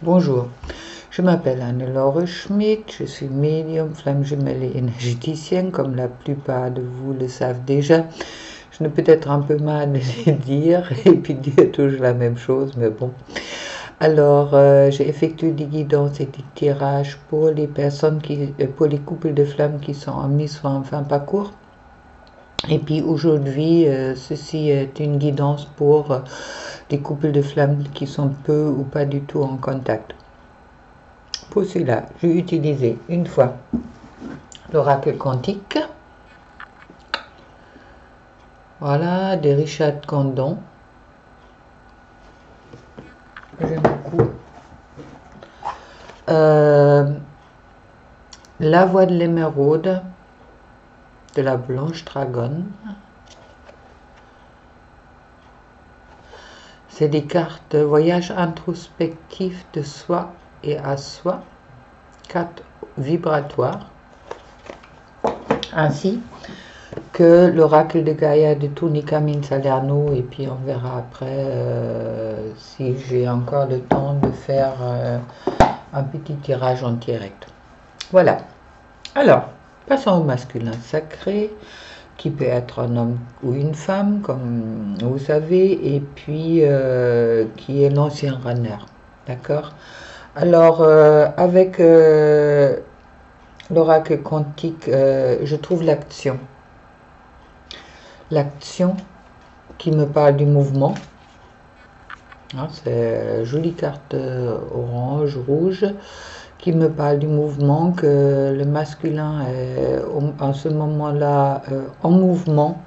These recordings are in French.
Bonjour, je m'appelle Anne-Laure Schmidt, je suis médium, flamme jumelle et énergéticienne, comme la plupart de vous le savent déjà. Je n'ai peut-être un peu mal de le dire et puis dire toujours la même chose, mais bon. Alors, j'ai effectué des guidances et des tirages pour les personnes pour les couples de flammes qui sont en mise en fin parcours. Et puis aujourd'hui, ceci est une guidance pour des couples de flammes qui sont peu ou pas du tout en contact. Pour cela, j'ai utilisé une fois l'oracle quantique, voilà, de Richard Condon. J'aime beaucoup. La voix de l'émeraude de la blanche dragonne. C'est des cartes voyage introspectif de soi et à soi, cartes vibratoires, ainsi que l'oracle de Gaïa de Tony Camille Salerno, et puis on verra après si j'ai encore le temps de faire un petit tirage en direct. Voilà. Alors, passons au masculin sacré, qui peut être un homme ou une femme, comme vous savez, et puis qui est l'ancien runner. D'accord? Alors, avec l'oracle quantique, je trouve l'action. L'action qui me parle du mouvement. Hein, c'est jolie carte orange, rouge, qui me parle du mouvement, que le masculin est en ce moment-là en mouvement.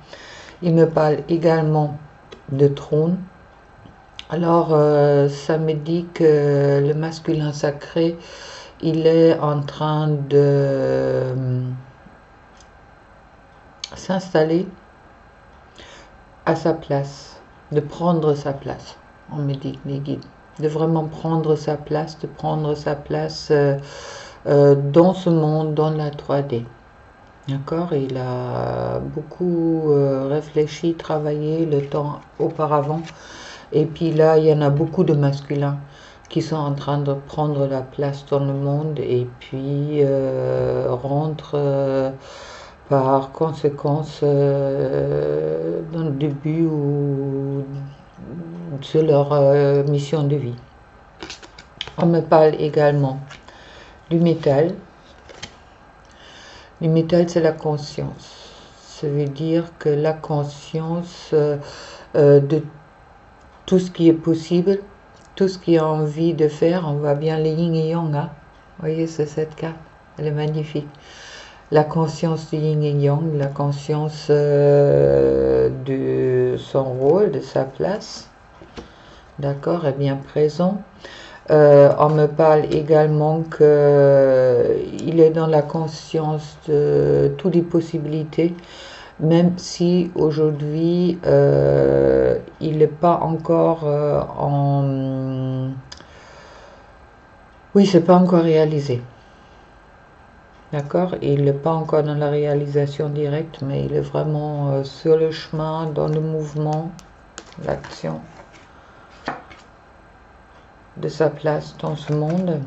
Il me parle également de trône. Alors, ça me dit que le masculin sacré, il est en train de s'installer à sa place, de prendre sa place. On me dit que les guides, de vraiment prendre sa place, dans ce monde, dans la 3D. D'accord? Il a beaucoup réfléchi, travaillé le temps auparavant. Et puis là, il y en a beaucoup de masculins qui sont en train de prendre la place dans le monde et puis rentrent par conséquence dans le début ou de leur mission de vie. On me parle également du métal. Le métal, c'est la conscience. Ça veut dire que la conscience de tout ce qui est possible, tout ce qui a envie de faire, on voit bien les yin et yang. Hein? Vous voyez, c'est cette carte, elle est magnifique. La conscience du yin et yang, la conscience de son rôle, de sa place, d'accord, est bien présent. On me parle également qu'il est dans la conscience de toutes les possibilités, même si aujourd'hui il n'est pas encore Oui, c'est pas encore réalisé. D'accord? Il n'est pas encore dans la réalisation directe, mais il est vraiment sur le chemin, dans le mouvement, l'action de sa place dans ce monde.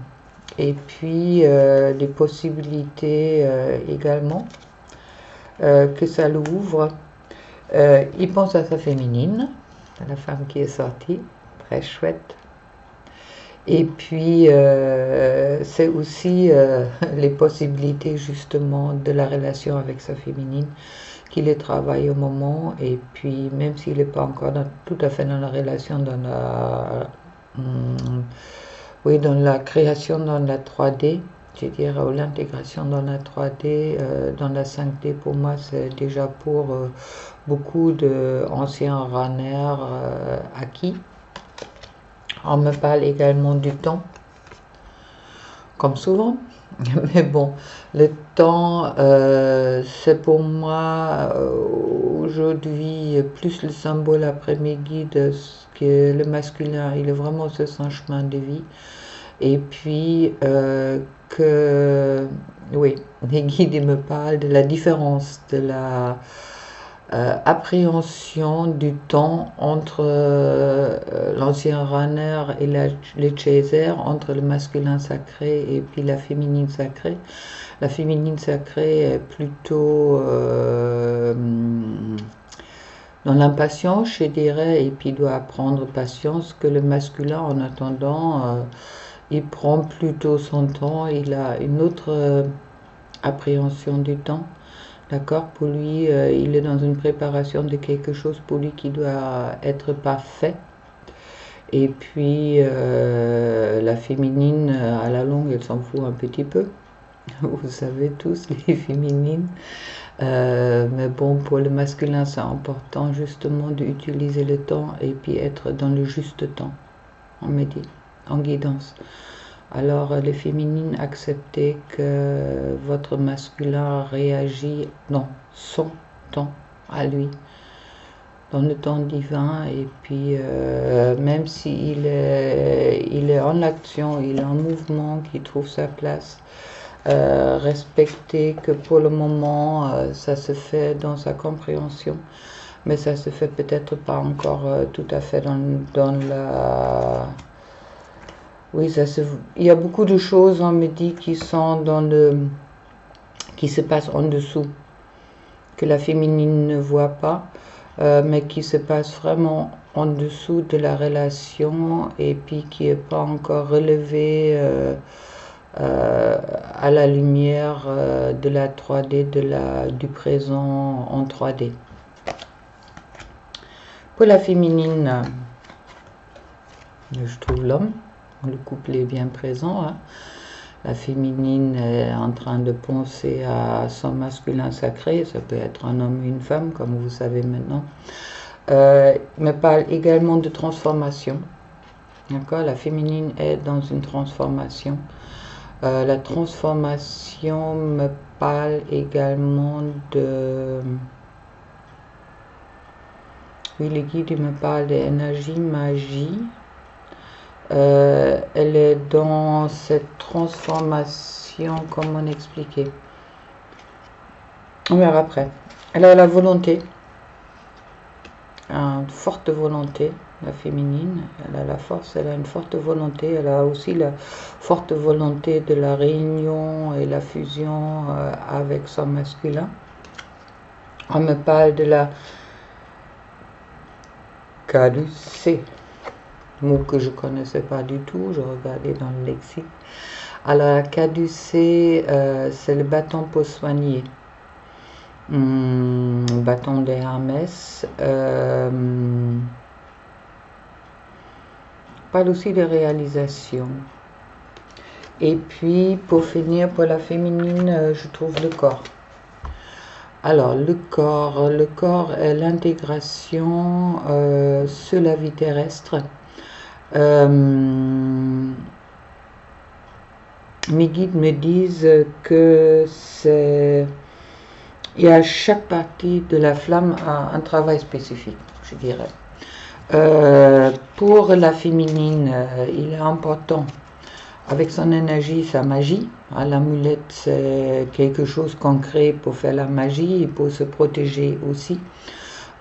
Et puis les possibilités également que ça l'ouvre. Il pense à sa féminine, à la femme qui est sortie, très chouette. Et puis c'est aussi les possibilités justement de la relation avec sa féminine qui les travaille au moment. Et puis même s'il n'est pas encore tout à fait dans la relation, dans la création dans la 3D, c'est-à-dire l'intégration dans la 3D, dans la 5D, pour moi c'est déjà pour beaucoup d'anciens runners acquis. On me parle également du temps, comme souvent, mais bon, le temps, c'est pour moi aujourd'hui plus le symbole après mes guides, que le masculin, il est vraiment sur son chemin de vie. Et puis, oui, les guides ils me parlent de la différence, de la appréhension du temps entre l'ancien runner et les chaser, entre le masculin sacré et puis la féminine sacrée. La féminine sacrée est plutôt dans l'impatience, je dirais, et puis doit apprendre patience, que le masculin, en attendant, il prend plutôt son temps, il a une autre appréhension du temps. D'accord? Pour lui, il est dans une préparation de quelque chose pour lui qui doit être parfait. Et puis, la féminine, à la longue, elle s'en fout un petit peu. Vous savez tous, les féminines. Mais bon, pour le masculin, c'est important justement d'utiliser le temps et puis être dans le juste temps, en guidance. Alors, les féminines, acceptez que votre masculin réagit dans son temps à lui, dans le temps divin, et puis même s'il est en action, il est en mouvement, qu'il trouve sa place, respectez que pour le moment, ça se fait dans sa compréhension, mais ça se fait peut-être pas encore tout à fait dans la... Oui, il y a beaucoup de choses, on me dit, qui sont qui se passent en dessous, que la féminine ne voit pas, mais qui se passe vraiment en dessous de la relation et puis qui n'est pas encore relevé à la lumière de la 3D, du présent en 3D. Pour la féminine, je trouve l'homme. Le couple est bien présent. Hein. La féminine est en train de penser à son masculin sacré. Ça peut être un homme ou une femme, comme vous savez maintenant. Mais parle également de transformation. D'accord? La féminine est dans une transformation. La transformation me parle également de... Oui, les guides me parlent d'énergie, magie. Elle est dans cette transformation, comment expliquer? On verra après. Elle a la volonté, une forte volonté, la féminine. Elle a la force, elle a une forte volonté. Elle a aussi la forte volonté de la réunion et la fusion avec son masculin. On me parle de la caducée. Mot que je ne connaissais pas du tout, je regardais dans le lexique. Alors, la caducée, c'est le bâton pour soigner. Bâton de Hermès. Parle aussi de réalisation. Et puis, pour finir, pour la féminine, je trouve le corps. Alors, le corps est l'intégration sur la vie terrestre. Mes guides me disent que il y a chaque partie de la flamme un travail spécifique, je dirais. Pour la féminine, il est important, avec son énergie, sa magie. L'amulette, c'est quelque chose qu'on crée pour faire la magie et pour se protéger aussi.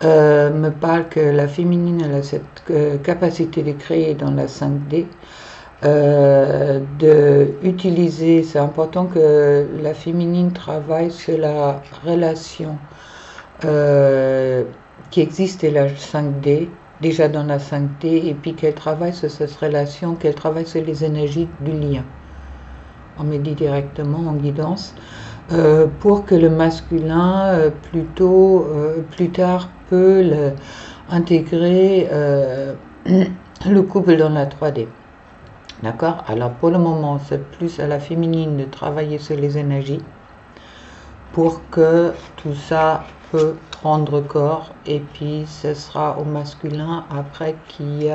Me parle que la féminine elle a cette capacité de créer dans la 5D, de utiliser, c'est important que la féminine travaille sur la relation qui existe et la 5D, déjà dans la 5D, et puis qu'elle travaille sur cette relation, qu'elle travaille sur les énergies du lien. On me dit directement en guidance, pour que le masculin, plus tard, peut intégrer le couple dans la 3D. D'accord? Alors pour le moment, c'est plus à la féminine de travailler sur les énergies pour que tout ça peut prendre corps, et puis ce sera au masculin après qui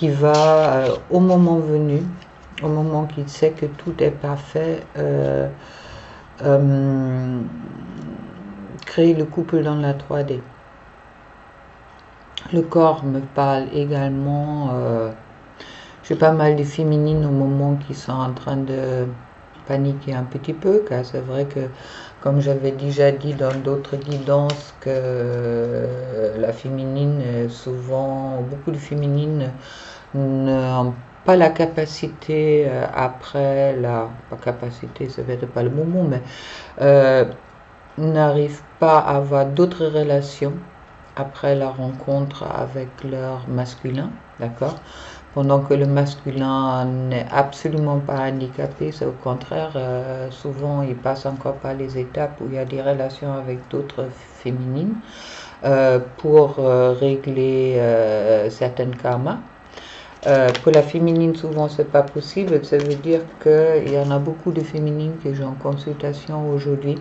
va, au moment venu, au moment qu'il sait que tout est parfait, créer le couple dans la 3D. Le corps me parle également, j'ai pas mal de féminines au moment qui sont en train de paniquer un petit peu, car c'est vrai que, comme j'avais déjà dit dans d'autres guidances, que la féminine, souvent, beaucoup de féminines n'ont pas la capacité après pas capacité, ça va être pas le bon mot, mais n'arrivent pas à avoir d'autres relations après la rencontre avec leur masculin, d'accord? Pendant que le masculin n'est absolument pas handicapé, c'est au contraire, souvent il passe encore par les étapes où il y a des relations avec d'autres féminines pour régler certaines karmas. Pour la féminine, souvent c'est pas possible, ça veut dire qu'il y en a beaucoup de féminines que j'ai en consultation aujourd'hui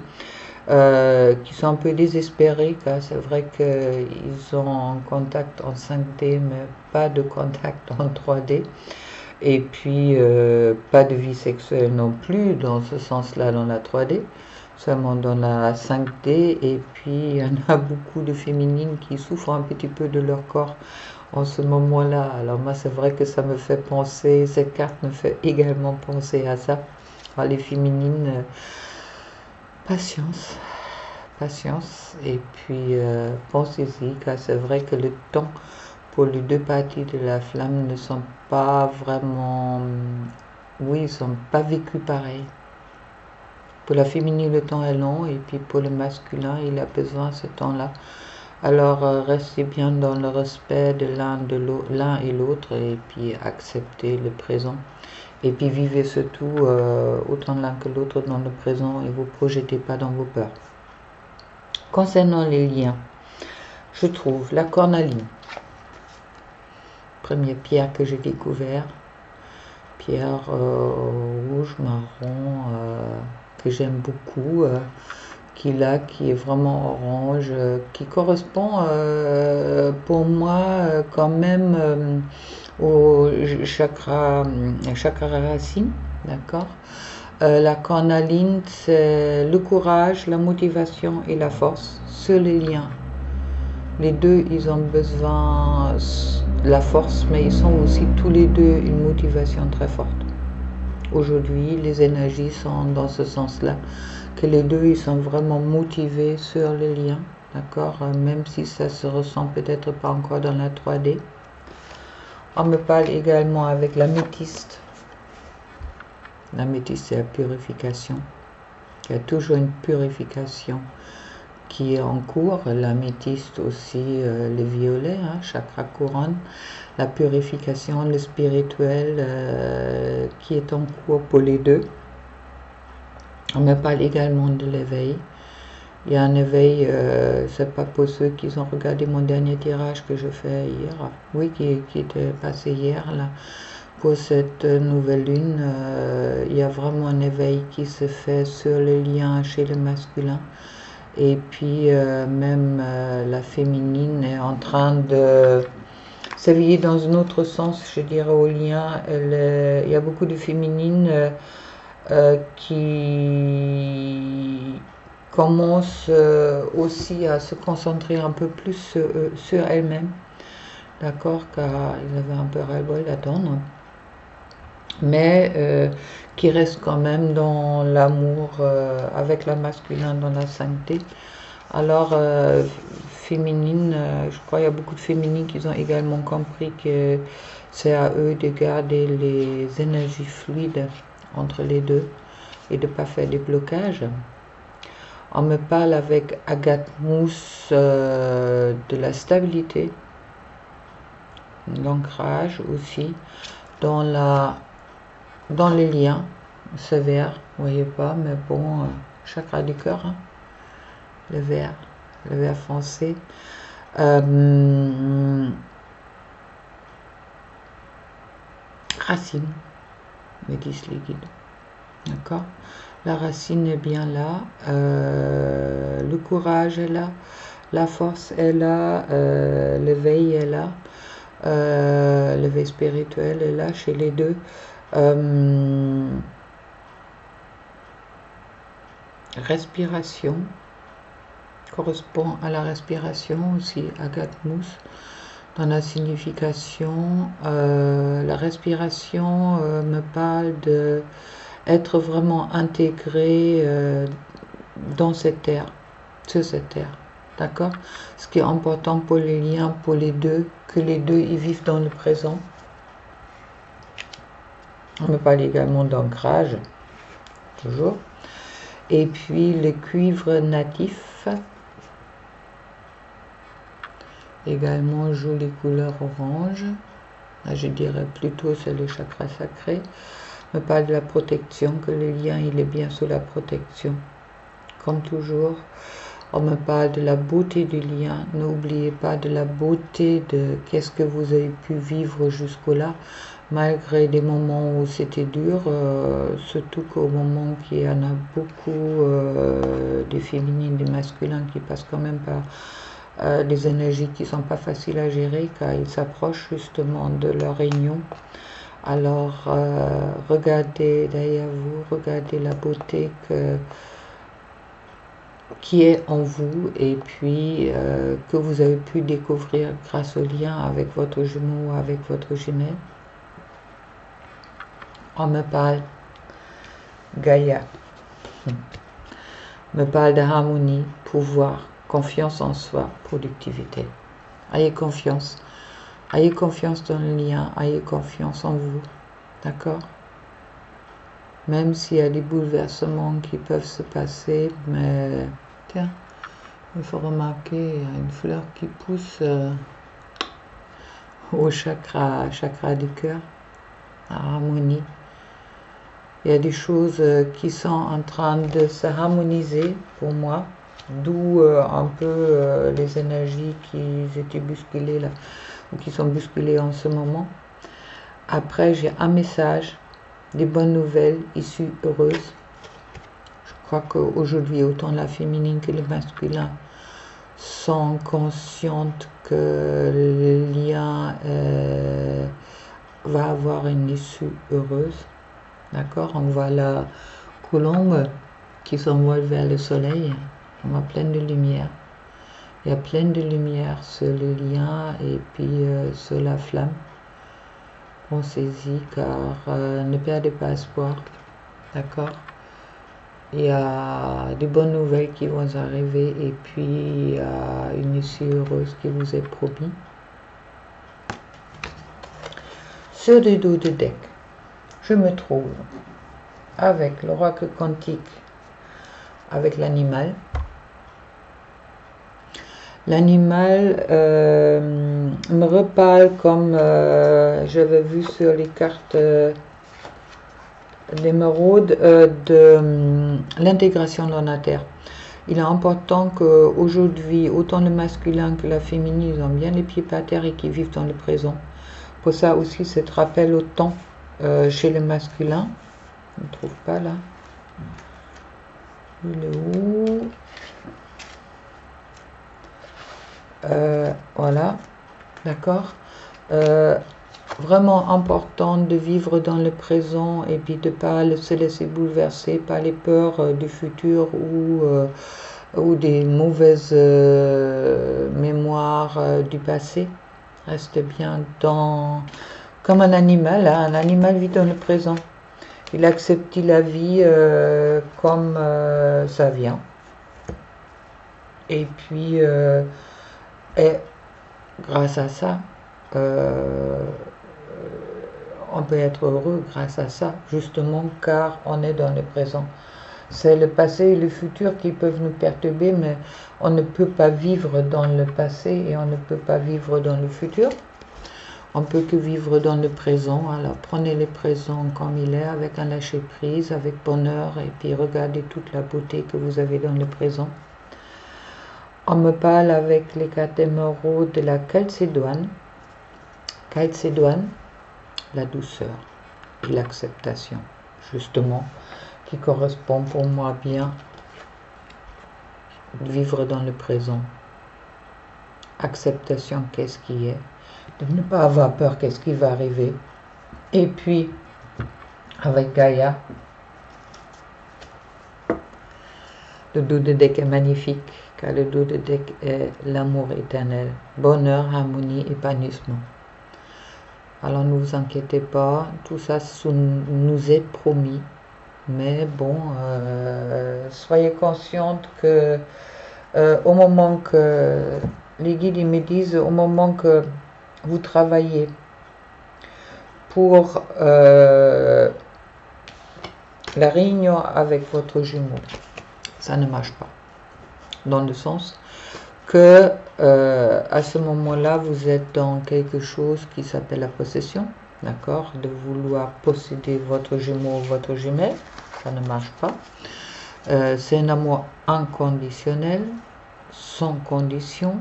qui sont un peu désespérés, car c'est vrai qu'ils ont un contact en 5D, mais pas de contact en 3D. Et puis, pas de vie sexuelle non plus, dans ce sens-là, dans la 3D, seulement dans la 5D. Et puis, il y en a beaucoup de féminines qui souffrent un petit peu de leur corps en ce moment-là. Alors moi, c'est vrai que ça me fait penser, cette carte me fait également penser à ça. Alors, les féminines... patience, patience, et puis pensez-y, car c'est vrai que le temps pour les deux parties de la flamme ne sont pas vraiment, oui, ils sont pas vécus pareil. Pour la féminine, le temps est long, et puis pour le masculin, il a besoin de ce temps-là. Alors restez bien dans le respect de l'un et l'autre, et puis acceptez le présent. Et puis vivez surtout autant l'un que l'autre dans le présent et ne vous projetez pas dans vos peurs. Concernant les liens, je trouve la cornaline, première pierre que j'ai découvert, pierre rouge, marron, que j'aime beaucoup, qui est vraiment orange, qui correspond pour moi quand même au chakra racine, d'accord. La cornaline, c'est le courage, la motivation et la force sur les liens. Les deux, ils ont besoin de la force, mais ils sont aussi tous les deux une motivation très forte. Aujourd'hui, les énergies sont dans ce sens-là, que les deux, ils sont vraiment motivés sur les liens, d'accord, même si ça se ressent peut-être pas encore dans la 3D. On me parle également avec l'améthyste. L'améthyste, c'est la purification. Il y a toujours une purification qui est en cours. L'améthyste aussi, le violet, chakra couronne. La purification, le spirituel qui est en cours pour les deux. On me parle également de l'éveil. Il y a un éveil, c'est pas pour ceux qui ont regardé mon dernier tirage que je fais hier, oui, qui était passé hier, là, pour cette nouvelle lune. Il y a vraiment un éveil qui se fait sur le lien chez le masculin. Et puis, même la féminine est en train de s'éveiller dans un autre sens, je dirais, au lien. Il y a beaucoup de féminines qui commence aussi à se concentrer un peu plus sur elle-même, d'accord, car il avait un peu ras-le-bol d'attendre, mais qui reste quand même dans l'amour avec la masculine dans la sainteté. Alors, féminine, je crois qu'il y a beaucoup de féminines qui ont également compris que c'est à eux de garder les énergies fluides entre les deux et de ne pas faire des blocages. On me parle avec Agathe Mousse de la stabilité, l'ancrage aussi, dans les liens sévères, vous voyez pas, mais bon, chakra du cœur, le vert foncé. Racine, me disent les guides, d'accord. La racine est bien là, le courage est là, la force est là, l'éveil est là, l'éveil spirituel est là chez les deux. Respiration correspond à la respiration aussi, Agathe Mousse, dans la signification. La respiration me parle de être vraiment intégré dans cette terre, sur cette terre. D'accord? Ce qui est important pour les liens, pour les deux, que les deux y vivent dans le présent. On me parle également d'ancrage, toujours. Et puis le cuivre natif, également jolie couleur orange. Là, je dirais plutôt c'est le chakra sacré. On me parle de la protection, que le lien il est bien sous la protection. Comme toujours, on me parle de la beauté du lien. N'oubliez pas de la beauté de qu'est-ce que vous avez pu vivre jusque-là, malgré des moments où c'était dur, surtout qu'au moment qu'il y en a beaucoup des féminines, des masculins qui passent quand même par des énergies qui ne sont pas faciles à gérer, car ils s'approchent justement de leur réunion. Alors, regardez derrière vous, regardez la beauté qui est en vous, et puis que vous avez pu découvrir grâce au lien avec votre jumeau ou avec votre jumelle. On me parle Gaïa, me parle de harmonie, pouvoir, confiance en soi, productivité. Ayez confiance dans le lien, ayez confiance en vous, d'accord? Même s'il y a des bouleversements qui peuvent se passer, mais tiens, il faut remarquer, il y a une fleur qui pousse au chakra du cœur, à harmonie. Il y a des choses qui sont en train de se harmoniser pour moi, d'où un peu les énergies qui étaient bousculées là, ou qui sont bousculées en ce moment. Après, j'ai un message, des bonnes nouvelles, issues heureuses. Je crois qu'aujourd'hui, autant la féminine que le masculin sont conscientes que le lien va avoir une issue heureuse. D'accord? On voit la colombe qui s'envole vers le soleil. On voit plein de lumière. Il y a plein de lumière sur le lien et puis sur la flamme. On saisit car ne perdez pas espoir. D'accord? Il y a des bonnes nouvelles qui vont arriver et puis il y a une issue heureuse qui vous est promise. Sur le dos de deck, je me trouve avec l'oracle quantique, avec l'animal. L'animal me reparle comme j'avais vu sur les cartes d'émeraude de l'intégration dans la terre. Il est important qu'aujourd'hui, autant le masculin que la féminine, ils ont bien les pieds par terre et qu'ils vivent dans le présent. Pour ça aussi, cet rappel au temps chez le masculin. On ne trouve pas là. Il est où? Voilà, d'accord. Vraiment important de vivre dans le présent et puis de ne pas se laisser bouleverser par les peurs du futur ou des mauvaises mémoires du passé. Reste bien comme un animal, hein. Un animal vit dans le présent. Il accepte la vie comme ça vient. Et puis, et grâce à ça, on peut être heureux grâce à ça, justement car on est dans le présent. C'est le passé et le futur qui peuvent nous perturber, mais on ne peut pas vivre dans le passé et on ne peut pas vivre dans le futur. On peut que vivre dans le présent. Alors prenez le présent comme il est, avec un lâcher-prise, avec bonheur, et puis regardez toute la beauté que vous avez dans le présent. On me parle avec les cartes émeraudes de la calcédoine. Calcédoine, la douceur et l'acceptation, justement, qui correspond pour moi bien. Vivre dans le présent. Acceptation, qu'est-ce qui est. De ne pas avoir peur, qu'est-ce qui va arriver. Et puis, avec Gaïa, le dos de deck est magnifique, car le dos de deck est l'amour éternel, bonheur, harmonie, épanouissement. Alors ne vous inquiétez pas, tout ça nous est promis, Mais bon, soyez consciente que au moment que les guides ils me disent, au moment que vous travaillez pour la réunion avec votre jumeau, ça ne marche pas. Dans le sens que à ce moment-là, vous êtes dans quelque chose qui s'appelle la possession, d'accord, de vouloir posséder votre jumeau ou votre jumelle, ça ne marche pas. C'est un amour inconditionnel, sans condition.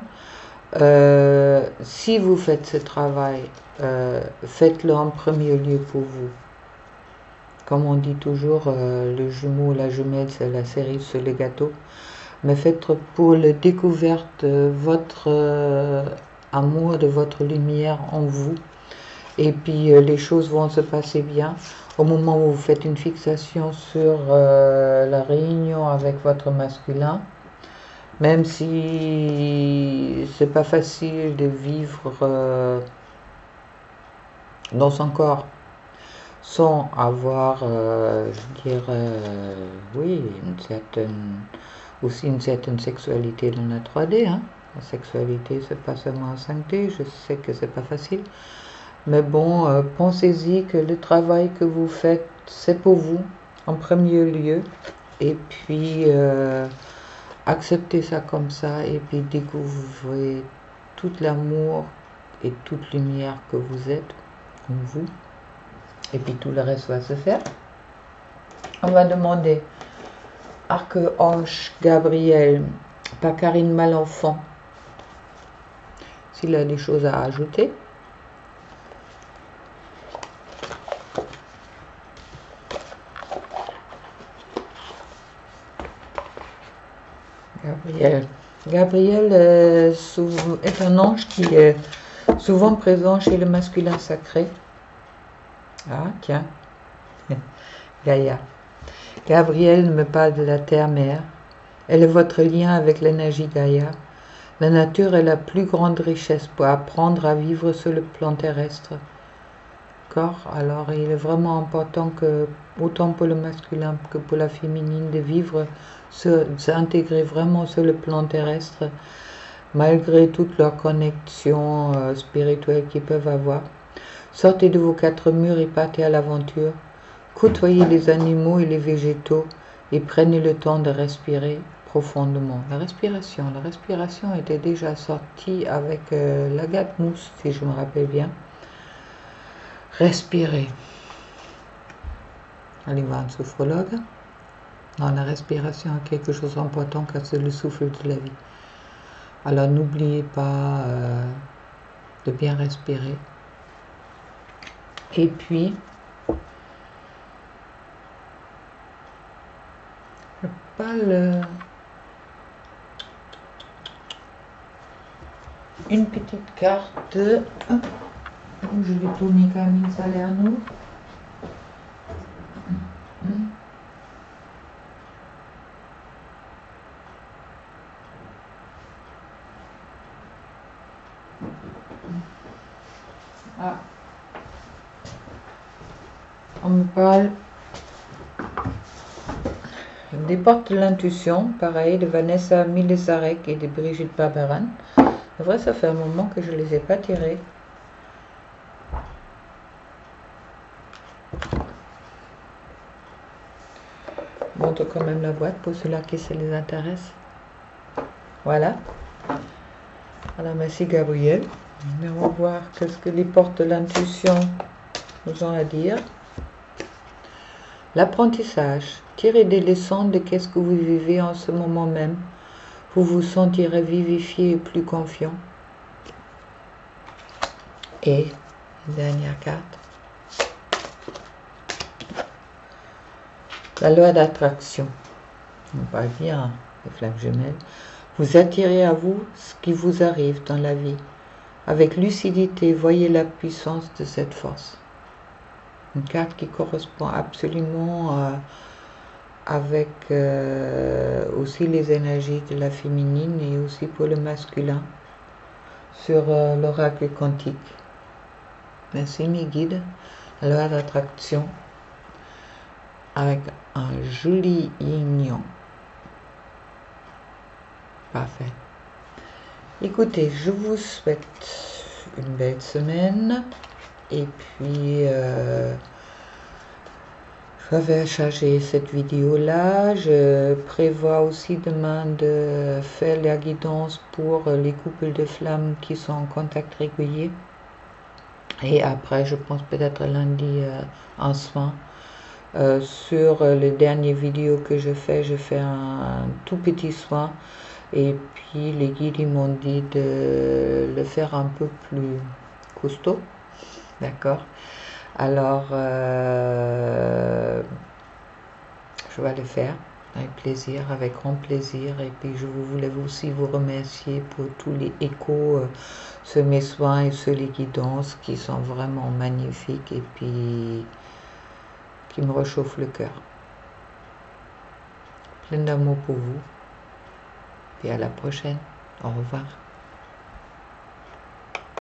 Si vous faites ce travail, faites-le en premier lieu pour vous. Comme on dit toujours, le jumeau ou la jumelle, c'est la cerise sur le gâteau. Mais faites pour la découverte de votre amour, de votre lumière en vous. Et puis les choses vont se passer bien. Au moment où vous faites une fixation sur la réunion avec votre masculin, même si c'est pas facile de vivre dans son corps sans avoir, je dirais, oui, aussi une certaine sexualité dans la 3D. Hein. La sexualité, c'est pas seulement en 5D, je sais que c'est pas facile. Mais bon, pensez-y que le travail que vous faites, c'est pour vous, en premier lieu. Et puis, acceptez ça comme ça, et puis découvrez tout l'amour et toute lumière que vous êtes en vous. Et puis tout le reste va se faire. On va demander Archange Gabriel, par Karine Malenfant, s'il a des choses à ajouter. Gabriel est un ange qui est souvent présent chez le masculin sacré. Ah, tiens, Gaïa. Gabriel me parle de la terre-mère. Elle est votre lien avec l'énergie Gaïa. La nature est la plus grande richesse pour apprendre à vivre sur le plan terrestre. D'accord ? Alors, il est vraiment important que, autant pour le masculin que pour la féminine, de vivre, s'intégrer vraiment sur le plan terrestre, malgré toutes leurs connexions spirituelles qu'ils peuvent avoir. Sortez de vos 4 murs et partez à l'aventure. Côtoyez les animaux et les végétaux et prenez le temps de respirer profondément. La respiration était déjà sortie avec l'agate mousse, si je me rappelle bien. Respirez. Allez voir un sophrologue. Non, la respiration est quelque chose d'important car c'est le souffle de la vie. Alors n'oubliez pas de bien respirer. Et puis, une petite carte. Je vais tourner Camille Salerno. Ah. On me parle des portes de l'intuition, pareil, de Vanessa Milesarek et de Brigitte Barberan. C'est vrai, ça fait un moment que je ne les ai pas tirées. Je montre quand même la boîte pour ceux-là qui se les intéresse. Voilà. Alors, merci Gabriel. On va voir qu'est-ce que les portes de l'intuition nous ont à dire. L'apprentissage. Tirez des leçons de qu'est-ce que vous vivez en ce moment même. Vous vous sentirez vivifié et plus confiant. Et, dernière carte. La loi d'attraction. On va bien, les flammes jumelles. Vous attirez à vous ce qui vous arrive dans la vie. Avec lucidité, voyez la puissance de cette force. Une carte qui correspond absolument avec aussi les énergies de la féminine et aussi pour le masculin sur l'oracle quantique. Merci mes guides. La loi d'attraction. avec un joli yin-yang. Parfait. Écoutez, je vous souhaite une belle semaine et puis je vais charger cette vidéo là. Je prévois aussi demain de faire la guidance pour les couples de flammes qui sont en contact régulier. Et après, je pense peut-être lundi un soin. Sur les dernières vidéos que je fais un tout petit soin. Et puis les guides ils m'ont dit de le faire un peu plus costaud. D'accord? Alors, je vais le faire avec plaisir, avec grand plaisir. Et puis je voulais aussi vous remercier pour tous les échos sur mes soins et sur les guidances qui sont vraiment magnifiques et puis qui me réchauffent le cœur. Plein d'amour pour vous. Et à la prochaine. Au revoir.